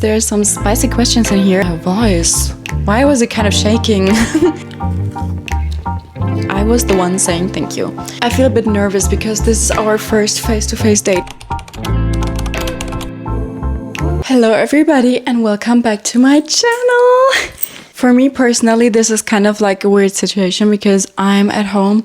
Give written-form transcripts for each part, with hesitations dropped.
There's some spicy questions in here. My voice. Why was it kind of shaking? I was the one saying thank you. I feel a bit nervous because this is our first face-to-face date. Hello everybody and welcome back to my channel. For me personally, this is kind of like a weird situation because I'm at home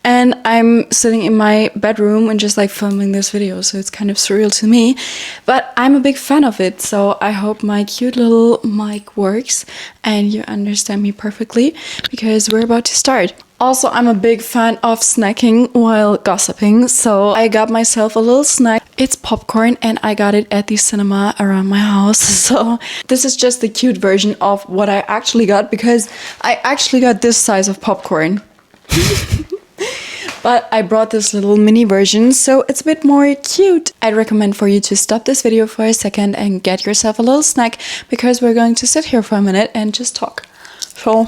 and I'm sitting in my bedroom and just like filming this video, so it's kind of surreal to me, but I'm a big fan of it, so I hope my cute little mic works and you understand me perfectly because we're about to start. Also, I'm a big fan of snacking while gossiping, so I got myself a little snack. It's popcorn and I got it at the cinema around my house. So this is just the cute version of what I actually got because I actually got this size of popcorn. But I brought this little mini version, so it's a bit more cute. I'd recommend for you to stop this video for a second and get yourself a little snack because we're going to sit here for a minute and just talk. So,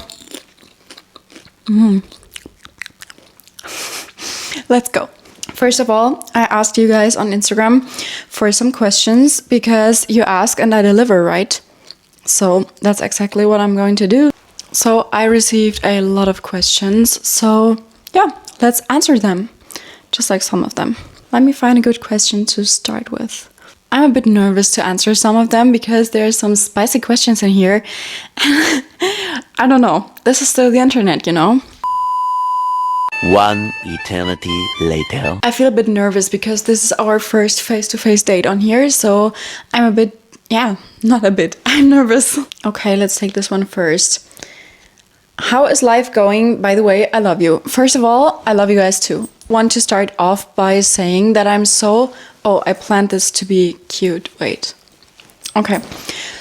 let's go. First of all, I asked you guys on Instagram for some questions because you ask and I deliver, right? So that's exactly what I'm going to do. So I received a lot of questions. So yeah, let's answer them. Just like some of them. Let me find a good question to start with. I'm a bit nervous to answer some of them because there's some spicy questions in here. I don't know. This is still the internet, you know? One eternity later. I feel a bit nervous because this is our first face-to-face date on here, so I'm a bit, not a bit, I'm nervous. Okay, let's take this one first. How is life going? By the way, I love you. First of all, I love you guys too. Want to start off by saying that I'm so... Oh, I planned this to be cute. Wait. Okay.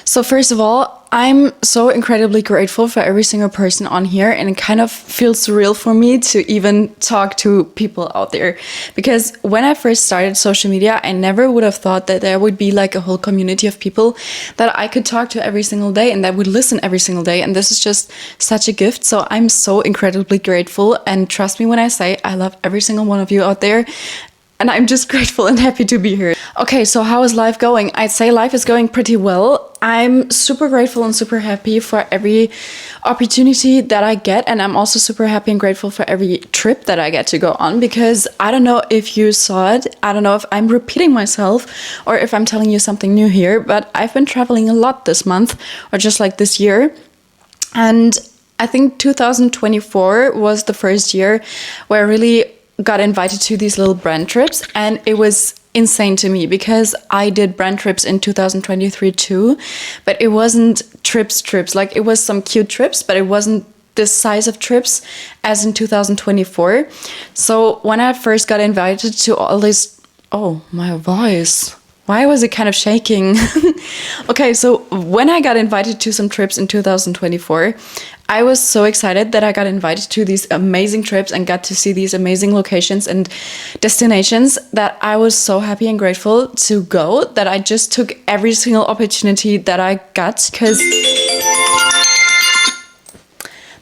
So first of all, I'm so incredibly grateful for every single person on here, and it kind of feels surreal for me to even talk to people out there. Because when I first started social media, I never would have thought that there would be like a whole community of people that I could talk to every single day and that would listen every single day. And this is just such a gift. So I'm so incredibly grateful. And trust me when I say I love every single one of you out there. And I'm just grateful and happy to be here. Okay, so how is life going? I'd say life is going pretty well. I'm super grateful and super happy for every opportunity that I get. And I'm also super happy and grateful for every trip that I get to go on. Because I don't know if you saw it. I don't know if I'm repeating myself or if I'm telling you something new here. But I've been traveling a lot this month or just like this year. And I think 2024 was the first year where I really got invited to these little brand trips, and it was insane to me because I did brand trips in 2023 too, but it wasn't trips like it was some cute trips, but it wasn't this size of trips as in 2024. So when I first got invited to all these... Oh, my voice. Why was it kind of shaking? Okay, so when I got invited to some trips in 2024, I was so excited that I got invited to these amazing trips and got to see these amazing locations and destinations that I was so happy and grateful to go that I just took every single opportunity that I got, because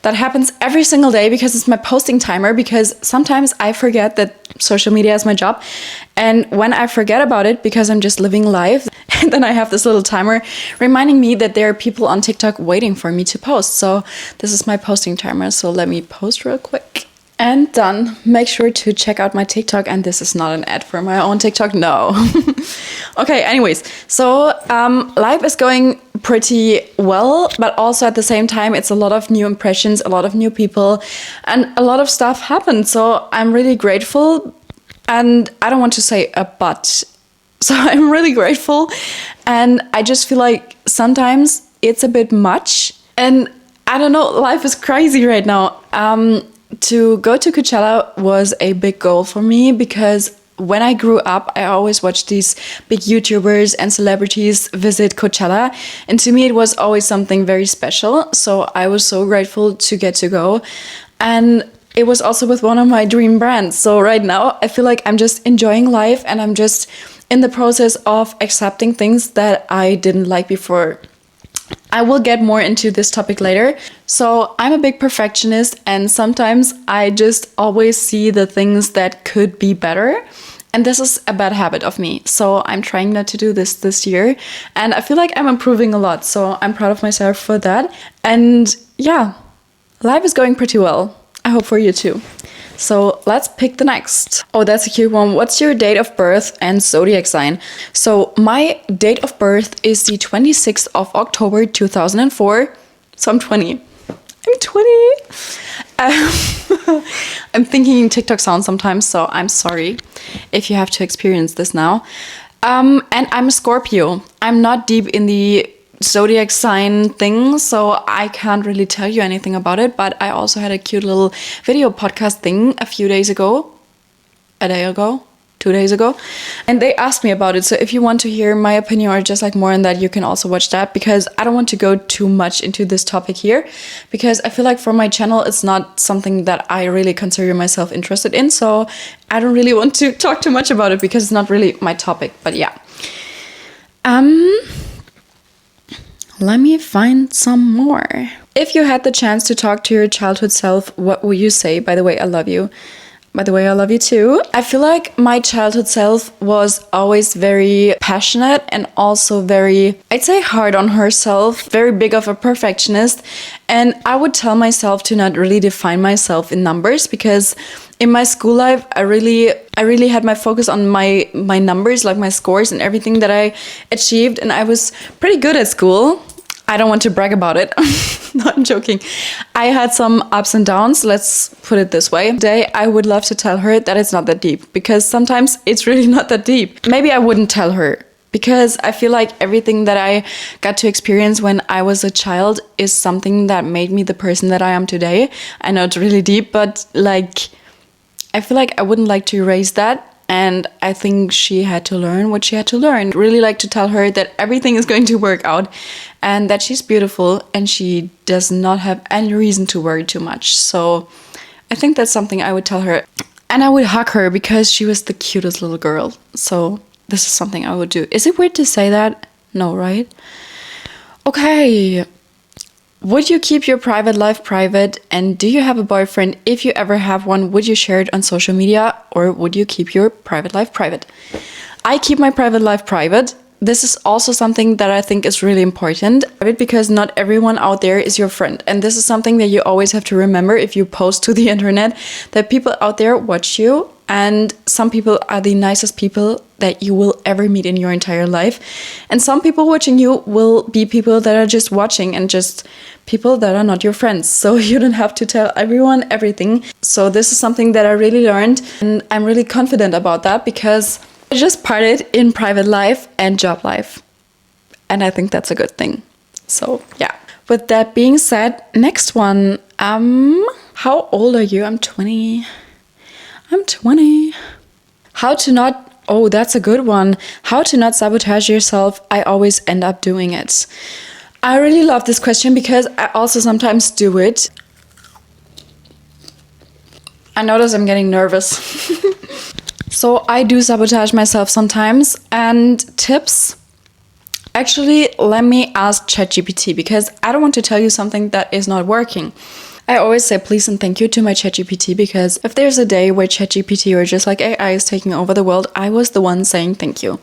that happens every single day because it's my posting timer, because sometimes I forget that social media is my job. And when I forget about it because I'm just living life, and then I have this little timer reminding me that there are people on TikTok waiting for me to post. So this is my posting timer. So let me post real quick. And done. Make sure to check out my TikTok. And this is not an ad for my own TikTok. No. Okay, anyways. So life is going pretty well, but also at the same time, it's a lot of new impressions, a lot of new people, and a lot of stuff happened. So I'm really grateful. And I don't want to say a but. So I'm really grateful. And I just feel like sometimes it's a bit much. And I don't know, life is crazy right now. To go to Coachella was a big goal for me because when I grew up, I always watched these big YouTubers and celebrities visit Coachella. And to me, it was always something very special. So I was so grateful to get to go. And it was also with one of my dream brands. So right now, I feel like I'm just enjoying life and I'm just in the process of accepting things that I didn't like before. I will get more into this topic later. So I'm a big perfectionist and sometimes I just always see the things that could be better. And this is a bad habit of me. So I'm trying not to do this year. And I feel like I'm improving a lot. So I'm proud of myself for that. And yeah, life is going pretty well. I hope for you too. So let's pick the next. Oh, that's a cute one. What's your date of birth and zodiac sign? So my date of birth is the 26th of October 2004. So I'm 20. I'm 20. I'm thinking in TikTok sounds sometimes, so I'm sorry if you have to experience this now. And I'm a Scorpio. I'm not deep in the zodiac sign thing, so I can't really tell you anything about it, but I also had a cute little video podcast thing a few days ago, a day ago, 2 days ago, and they asked me about it. So if you want to hear my opinion or just like more on that, you can also watch that, because I don't want to go too much into this topic here, because I feel like for my channel it's not something that I really consider myself interested in, so I don't really want to talk too much about it because it's not really my topic. But yeah, let me find some more. If you had the chance to talk to your childhood self, what would you say? By the way, I love you. By the way, I love you too. I feel like my childhood self was always very passionate and also very, I'd say, hard on herself, very big of a perfectionist. And I would tell myself to not really define myself in numbers, because in my school life, I really had my focus on my numbers, like my scores and everything that I achieved. And I was pretty good at school. I don't want to brag about it. No, I'm joking. I had some ups and downs, let's put it this way. Today, I would love to tell her that it's not that deep, because sometimes it's really not that deep. Maybe I wouldn't tell her, because I feel like everything that I got to experience when I was a child is something that made me the person that I am today. I know it's really deep, but like, I feel like I wouldn't like to erase that. And I think she had to learn what she had to learn. Really like to tell her that everything is going to work out and that she's beautiful and she does not have any reason to worry too much. So I think that's something I would tell her. And I would hug her because she was the cutest little girl. So this is something I would do. Is it weird to say that? No, right? Okay. Would you keep your private life private? And do you have a boyfriend? If you ever have one, would you share it on social media, or would you keep your private life private? I keep my private life private. This is also something that I think is really important, because not everyone out there is your friend. And this is something that you always have to remember if you post to the internet, that people out there watch you, and some people are the nicest people that you will ever meet in your entire life. And some people watching you will be people that are just watching and just people that are not your friends. So you don't have to tell everyone everything. So this is something that I really learned, and I'm really confident about that, because I just parted in private life and job life. And I think that's a good thing. So yeah. With that being said, next one. How old are you? I'm 20. I'm 20. How to not... Oh, that's a good one. How to not sabotage yourself. I always end up doing it. I really love this question because I also sometimes do it. I notice I'm getting nervous. So I do sabotage myself sometimes. And tips? Actually, let me ask ChatGPT, because I don't want to tell you something that is not working. I always say please and thank you to my ChatGPT, because if there's a day where ChatGPT or just like AI is taking over the world, I was the one saying thank you.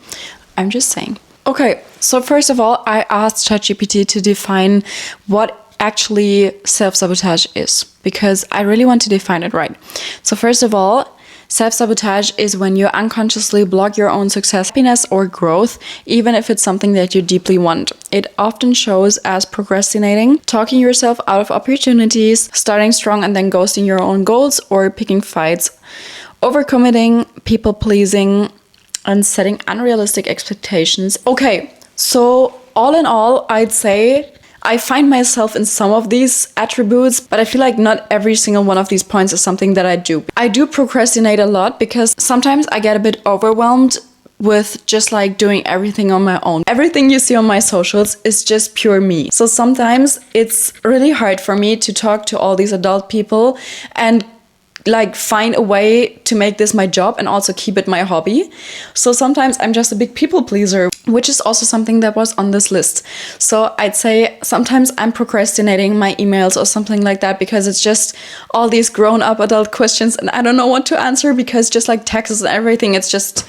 I'm just saying. Okay, so first of all, I asked ChatGPT to define what actually self-sabotage is, because I really want to define it right. So first of all, self-sabotage is when you unconsciously block your own success, happiness, or growth, even if it's something that you deeply want. It often shows as procrastinating, talking yourself out of opportunities, starting strong and then ghosting your own goals, or picking fights, overcommitting, people-pleasing, and setting unrealistic expectations. Okay, so all in all, I'd say I find myself in some of these attributes, but I feel like not every single one of these points is something that I do. I do procrastinate a lot because sometimes I get a bit overwhelmed with just like doing everything on my own. Everything you see on my socials is just pure me. So sometimes it's really hard for me to talk to all these adult people and like find a way to make this my job and also keep it my hobby. So sometimes I'm just a big people pleaser, which is also something that was on this list. So I'd say sometimes I'm procrastinating my emails or something like that because it's just all these grown-up adult questions and I don't know what to answer because just like taxes and everything, it's just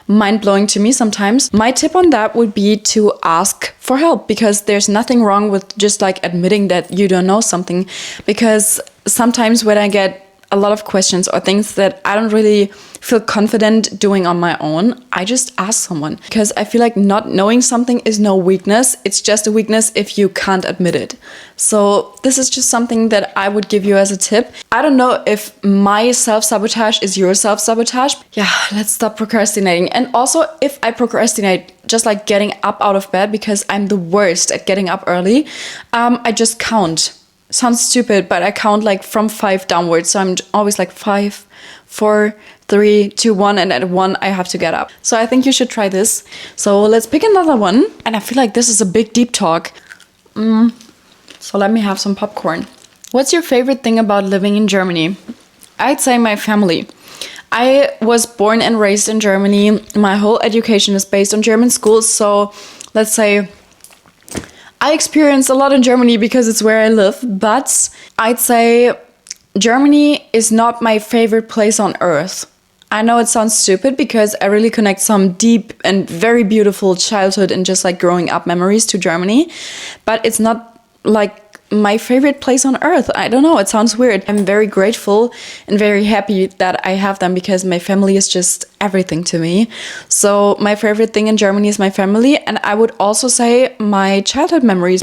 mind-blowing to me sometimes. My tip on that would be to ask for help, because there's nothing wrong with just like admitting that you don't know something. Because sometimes when I get a lot of questions or things that I don't really feel confident doing on my own, I just ask someone, because I feel like not knowing something is no weakness. It's just a weakness if you can't admit it. So this is just something that I would give you as a tip. I don't know if my self-sabotage is your self-sabotage. Yeah, let's stop procrastinating. And also, if I procrastinate, just like getting up out of bed, because I'm the worst at getting up early, I just count. Sounds stupid, but I count like from 5 downwards. So I'm always like 5, 4, 3, 2, 1, and at 1 I have to get up. So I think you should try this. So let's pick another one. And I feel like this is a big deep talk. So let me have some popcorn. What's your favorite thing about living in Germany? I'd say my family. I was born and raised in Germany. My whole education is based on German schools. So let's say I experience a lot in Germany because it's where I live, but I'd say Germany is not my favorite place on earth. I know it sounds stupid because I really connect some deep and very beautiful childhood and just like growing up memories to Germany, but it's not like my favorite place on earth. I don't know, it sounds weird. I'm very grateful and very happy that I have them because my family is just everything to me. So my favorite thing in Germany is my family, and I would also say my childhood memories.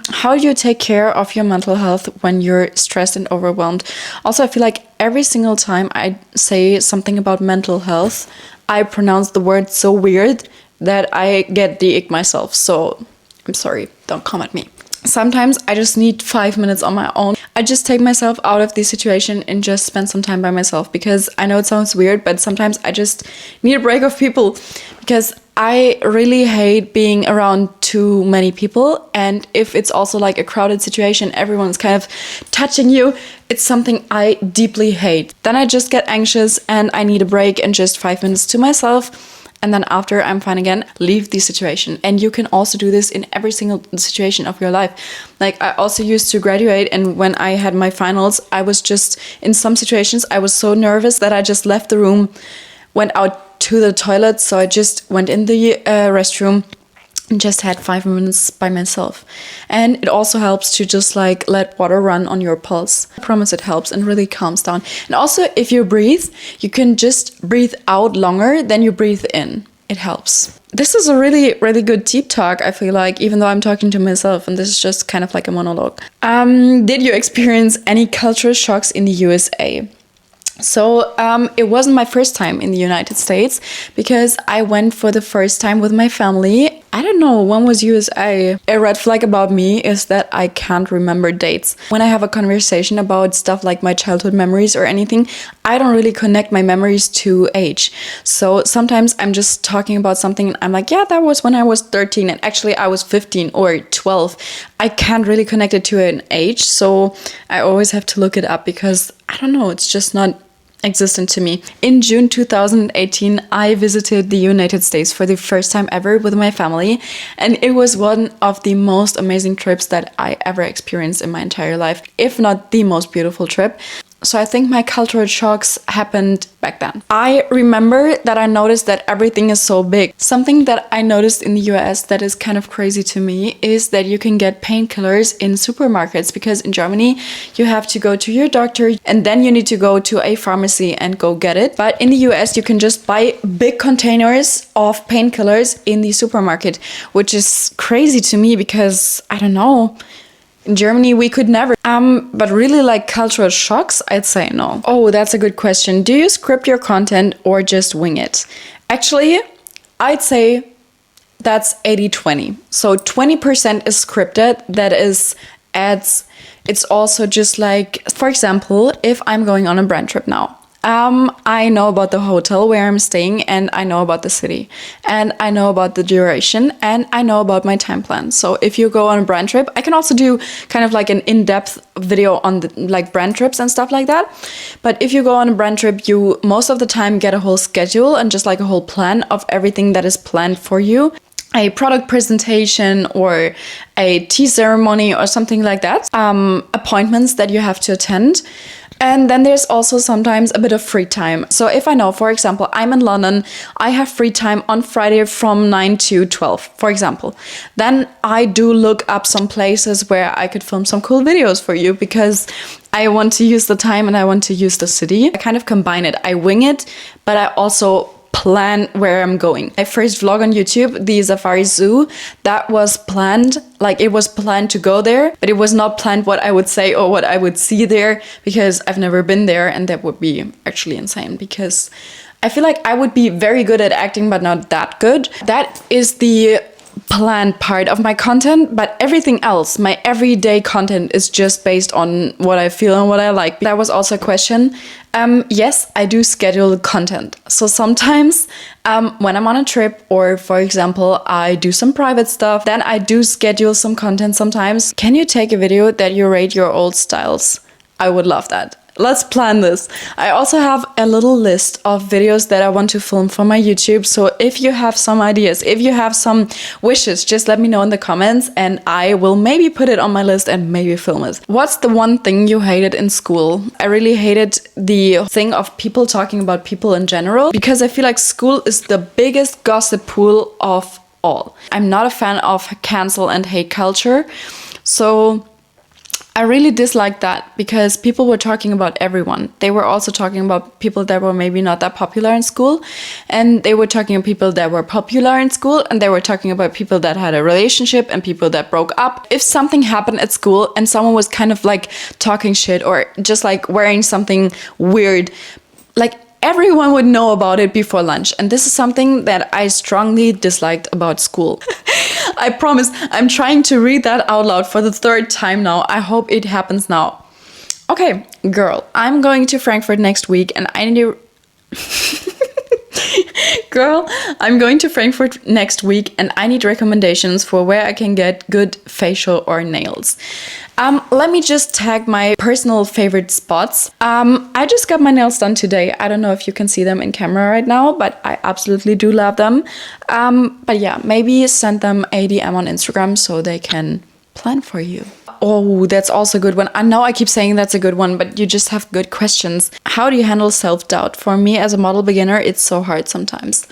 How do you take care of your mental health when you're stressed and overwhelmed? Also, I feel like every single time I say something about mental health, I pronounce the word so weird that I get the ick myself. So I'm sorry, don't come at me. Sometimes I just need 5 minutes on my own. I just take myself out of the situation and just spend some time by myself, because I know it sounds weird, but sometimes I just need a break of people, because I really hate being around too many people. And if it's also like a crowded situation, everyone's kind of touching you, it's something I deeply hate. Then I just get anxious and I need a break and just 5 minutes to myself. And then after I'm fine again, leave the situation. And you can also do this in every single situation of your life. Like I also used to graduate, and when I had my finals, I was just, in some situations, I was so nervous that I just left the room, went out to the toilet. So I just went in the restroom and just had 5 minutes by myself. And it also helps to just like let water run on your pulse. I promise it helps and really calms down. And also, if you breathe, you can just breathe out longer than you breathe in. It helps. This is a really, really good deep talk, I feel like, even though I'm talking to myself, and this is just kind of like a monologue. Did you experience any cultural shocks in the USA? So it wasn't my first time in the United States, because I went for the first time with my family. I don't know, when was USA? A red flag about me is that I can't remember dates. When I have a conversation about stuff like my childhood memories or anything, I don't really connect my memories to age. So sometimes I'm just talking about something and I'm like, yeah, that was when I was 13, and actually I was 15 or 12. I can't really connect it to an age, so I always have to look it up, because I don't know, it's just not existent to me. In June 2018, I visited the United States for the first time ever with my family, and it was one of the most amazing trips that I ever experienced in my entire life, if not the most beautiful trip. So I think my cultural shocks happened back then. I remember that I noticed that everything is so big. Something that I noticed in the US that is kind of crazy to me is that you can get painkillers in supermarkets, because in Germany you have to go to your doctor and then you need to go to a pharmacy and go get it. But in the US you can just buy big containers of painkillers in the supermarket, which is crazy to me because I don't know. In Germany, we could never. But really, like cultural shocks, I'd say no. Oh, that's a good question. Do you script your content or just wing it? Actually, I'd say that's 80-20. So 20% is scripted, that is ads. It's also just like, for example, if I'm going on a brand trip now, I know about the hotel where I'm staying, and I know about the city, and I know about the duration, and I know about my time plan. So if you go on a brand trip, I can also do kind of like an in-depth video on the like brand trips and stuff like that. But if you go on a brand trip, you most of the time get a whole schedule and just like a whole plan of everything that is planned for you. A product presentation or a tea ceremony or something like that. Appointments that you have to attend. And then there's also sometimes a bit of free time. So if I know, for example, I'm in London, I have free time on Friday from 9 to 12, for example. Then I do look up some places where I could film some cool videos for you because I want to use the time and I want to use the city. I kind of combine it. I wing it, but I also plan where I'm going. My first vlog on YouTube, the Safari Zoo, that was planned. Like it was planned to go there, but it was not planned what I would say or what I would see there because I've never been there, and that would be actually insane because I feel like I would be very good at acting but not that good. That is the planned part of my content, but everything else, my everyday content, is just based on what I feel and what I like. That was also a question. Yes, I do schedule content. So sometimes when I'm on a trip, or for example, I do some private stuff, then I do schedule some content sometimes. Can you take a video that you rate your old styles? I would love that. Let's plan this. I also have a little list of videos that I want to film for my YouTube. So if you have some ideas, if you have some wishes, just let me know in the comments and I will maybe put it on my list and maybe film it. What's the one thing you hated in school? I really hated the thing of people talking about people in general because I feel like school is the biggest gossip pool of all. I'm not a fan of cancel and hate culture. So I really disliked that because people were talking about everyone. They were also talking about people that were maybe not that popular in school. And they were talking about people that were popular in school. And they were talking about people that had a relationship and people that broke up. If something happened at school and someone was kind of like talking shit or just like wearing something weird, like everyone would know about it before lunch. And this is something that I strongly disliked about school. I promise, I'm trying to read that out loud for the third time now. I hope it happens now. Okay, girl, I'm going to Frankfurt next week and I need Girl, I'm going to Frankfurt next week and I need recommendations for where I can get good facial or nails. Let me just tag my personal favorite spots. I just got my nails done today. I don't know if you can see them in camera right now, but I absolutely do love them. But yeah, maybe send them a DM on Instagram so they can plan for you. Oh, that's also a good one. I know I keep saying that's a good one, but you just have good questions. How do you handle self-doubt? For me as a model beginner, it's so hard sometimes.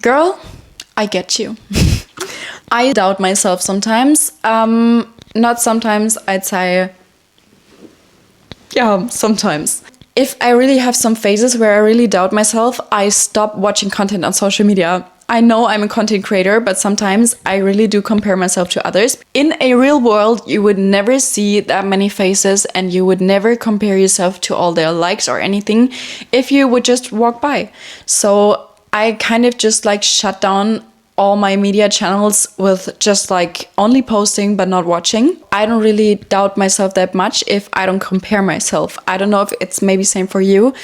Girl, I get you. I doubt myself sometimes. Not sometimes, I'd say, yeah, sometimes. If I really have some phases where I really doubt myself, I stop watching content on social media. I know I'm a content creator, but sometimes I really do compare myself to others. In a real world, you would never see that many faces and you would never compare yourself to all their likes or anything if you would just walk by. So I kind of just like shut down all my media channels with just like only posting but not watching. I don't really doubt myself that much if I don't compare myself. I don't know if it's maybe same for you,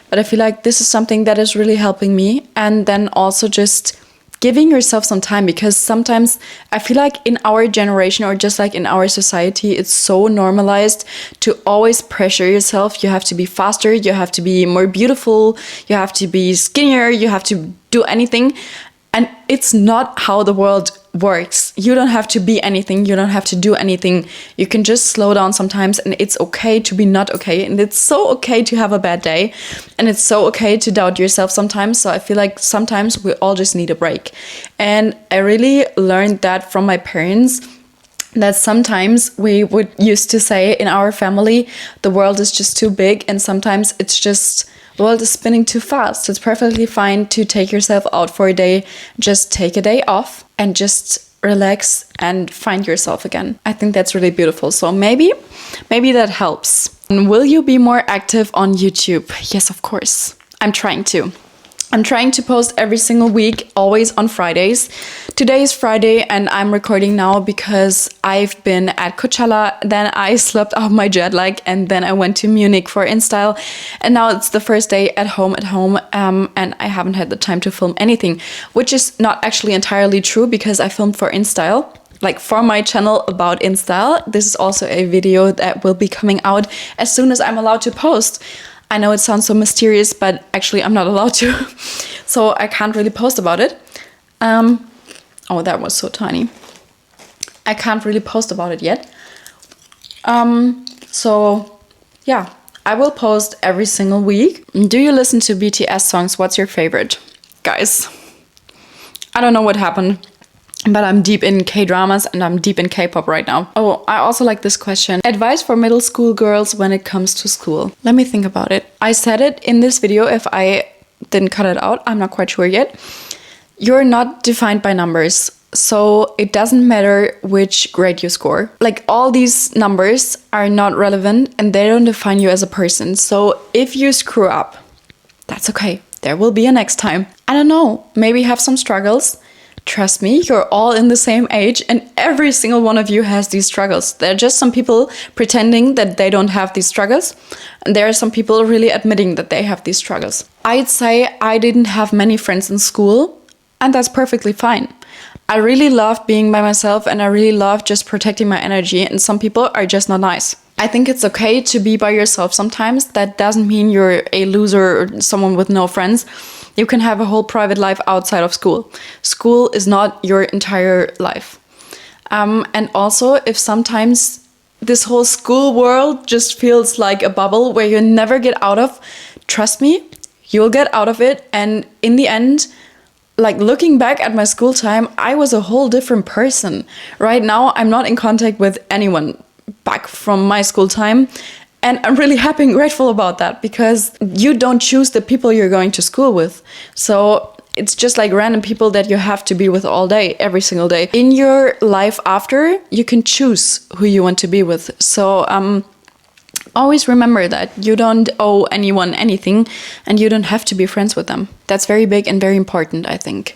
but I feel like this is something that is really helping me. And then also just giving yourself some time, because sometimes I feel like in our generation or just like in our society, it's so normalized to always pressure yourself. You have to be faster, you have to be more beautiful, you have to be skinnier, you have to do anything. And it's not how the world works. You don't have to be anything. You don't have to do anything. You can just slow down sometimes, and it's okay to be not okay. And it's so okay to have a bad day. And it's so okay to doubt yourself sometimes. So I feel like sometimes we all just need a break. And I really learned that from my parents, that sometimes we would used to say in our family, the world is just too big. And sometimes it's just, the world is spinning too fast. It's perfectly fine to take yourself out for a day. Just take a day off and just relax and find yourself again. I think that's really beautiful. So maybe that helps. And will you be more active on YouTube? Yes, of course. I'm trying to. I'm trying to post every single week, always on Fridays. Today is Friday and I'm recording now because I've been at Coachella, then I slept off my jet lag, and then I went to Munich for InStyle, and now it's the first day at home, and I haven't had the time to film anything, which is not actually entirely true because I filmed for InStyle, like for my channel about InStyle. This is also a video that will be coming out as soon as I'm allowed to post. I know it sounds so mysterious, but actually I'm not allowed to, so I can't really post about it. Oh, that was so tiny. I can't really post about it yet. So yeah, I will post every single week. Do you listen to BTS songs? What's your favorite? Guys, I don't know what happened, but I'm deep in K-dramas and I'm deep in K-pop right now. Oh, I also like this question. Advice for middle school girls when it comes to school. Let me think about it. I said it in this video. If I didn't cut it out, I'm not quite sure yet. You're not defined by numbers. So it doesn't matter which grade you score. Like, all these numbers are not relevant and they don't define you as a person. So if you screw up, that's okay. There will be a next time. I don't know, maybe have some struggles. Trust me, you're all in the same age and every single one of you has these struggles. There are just some people pretending that they don't have these struggles, and there are some people really admitting that they have these struggles. I'd say I didn't have many friends in school, and that's perfectly fine. I really loved being by myself and I really love just protecting my energy, and some people are just not nice. I think it's okay to be by yourself sometimes. That doesn't mean you're a loser or someone with no friends. You can have a whole private life outside of school. School is not your entire life. And also, if sometimes this whole school world just feels like a bubble where you never get out of, trust me, you'll get out of it. And in the end, like, looking back at my school time, I was a whole different person. Right now, I'm not in contact with anyone back from my school time. And I'm really happy and grateful about that, because you don't choose the people you're going to school with. So it's just like random people that you have to be with all day, every single day. In your life after, you can choose who you want to be with. So always remember that you don't owe anyone anything and you don't have to be friends with them. That's very big and very important, I think.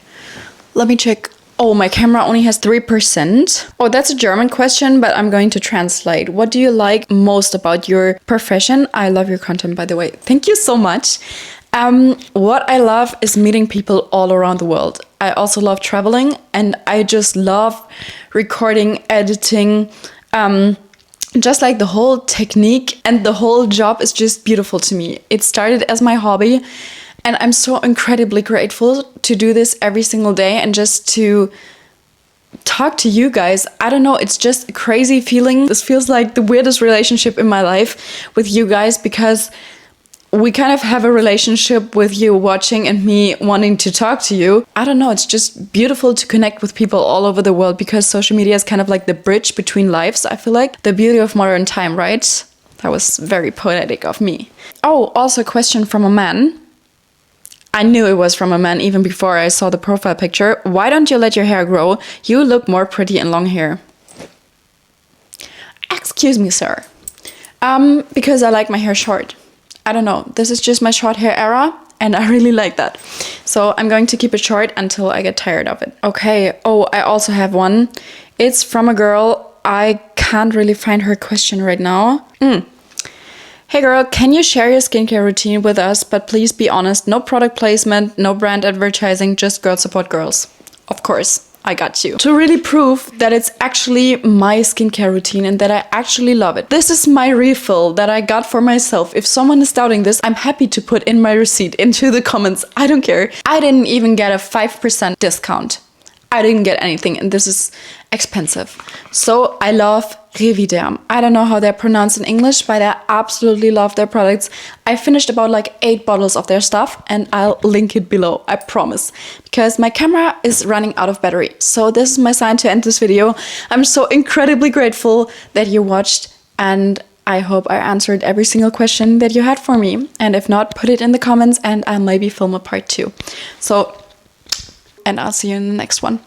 Let me check. Oh, my camera only has 3%. Oh, that's a German question, but I'm going to translate. What do you like most about your profession? I love your content, by the way. Thank you so much. What I love is meeting people all around the world. I also love traveling, and I just love recording, editing, just like the whole technique, and the whole job is just beautiful to me. It started as my hobby, and I'm so incredibly grateful to do this every single day and just to talk to you guys. I don't know, it's just a crazy feeling. This feels like the weirdest relationship in my life with you guys, because we kind of have a relationship with you watching and me wanting to talk to you. I don't know, it's just beautiful to connect with people all over the world, because social media is kind of like the bridge between lives, I feel like. The beauty of modern time, right? That was very poetic of me. Oh, also a question from a man. I knew it was from a man even before I saw the profile picture. Why don't you let your hair grow? You look more pretty in long hair. Excuse me, sir. Because I like my hair short. I don't know. This is just my short hair era, and I really like that. So I'm going to keep it short until I get tired of it. Okay. Oh, I also have one. It's from a girl. I can't really find her question right now. Hey girl, can you share your skincare routine with us? But please be honest, no product placement, no brand advertising, just girls support girls. Of course, I got you. To really prove that it's actually my skincare routine and that I actually love it. This is my refill that I got for myself. If someone is doubting this, I'm happy to put in my receipt into the comments. I don't care. I didn't even get a 5% discount. I didn't get anything, and this is expensive. So I love Reviderm. I don't know how they're pronounced in English, but I absolutely love their products. I finished about like 8 bottles of their stuff, and I'll link it below, I promise. Because my camera is running out of battery. So this is my sign to end this video. I'm so incredibly grateful that you watched, and I hope I answered every single question that you had for me. And if not, put it in the comments and I'll maybe film a part 2. So, and I'll see you in the next one.